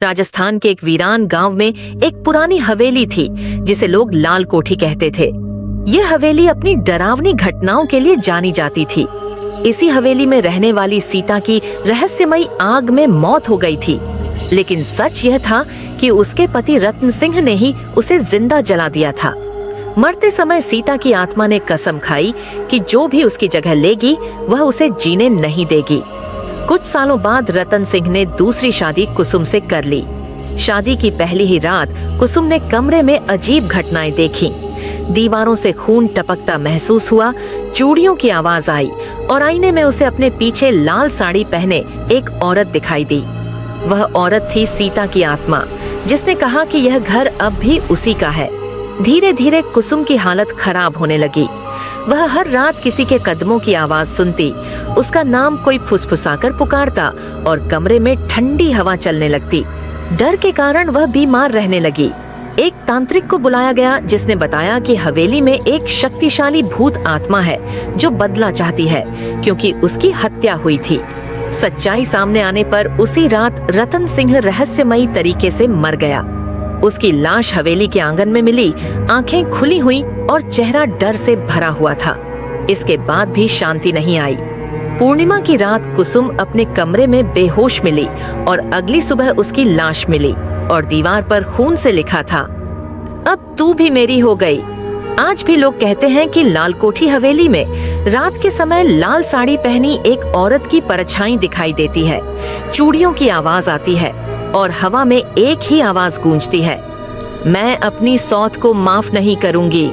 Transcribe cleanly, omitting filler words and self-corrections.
राजस्थान के एक वीरान गांव में एक पुरानी हवेली थी जिसे लोग लाल कोठी कहते थे। यह हवेली अपनी डरावनी घटनाओं के लिए जानी जाती थी। इसी हवेली में रहने वाली सीता की रहस्यमयी आग में मौत हो गई थी, लेकिन सच यह था कि उसके पति रत्न सिंह ने ही उसे जिंदा जला दिया था। मरते समय सीता की आत्मा ने कसम खाई कि जो भी उसकी जगह लेगी वह उसे जीने नहीं देगी। कुछ सालों बाद रतन सिंह ने दूसरी शादी कुसुम से कर ली। शादी की पहली ही रात कुसुम ने कमरे में अजीब घटनाएं देखी। दीवारों से खून टपकता महसूस हुआ, चूड़ियों की आवाज आई और आईने में उसे अपने पीछे लाल साड़ी पहने एक औरत दिखाई दी। वह औरत थी सीता की आत्मा, जिसने कहा कि यह घर अब भी उसी का है। धीरे धीरे कुसुम की हालत खराब होने लगी। वह हर रात किसी के कदमों की आवाज सुनती, उसका नाम कोई फुसफुसाकर पुकारता और कमरे में ठंडी हवा चलने लगती। डर के कारण वह बीमार रहने लगी। एक तांत्रिक को बुलाया गया, जिसने बताया कि हवेली में एक शक्तिशाली भूत आत्मा है जो बदला चाहती है, क्योंकि उसकी हत्या हुई थी। सच्चाई सामने आने पर उसी रात रतन सिंह रहस्यमयी तरीके से मर गया। उसकी लाश हवेली के आंगन में मिली, आंखें खुली हुई और चेहरा डर से भरा हुआ था। इसके बाद भी शांति नहीं आई। पूर्णिमा की रात कुसुम अपने कमरे में बेहोश मिली और अगली सुबह उसकी लाश मिली और दीवार पर खून से लिखा था, अब तू भी मेरी हो गई। आज भी लोग कहते हैं कि लाल कोठी हवेली में रात के समय लाल साड़ी पहनी एक औरत की परछाई दिखाई देती है, चूड़ियों की आवाज आती है और हवा में एक ही आवाज गूंजती है, मैं अपनी सौत को माफ नहीं करूंगी।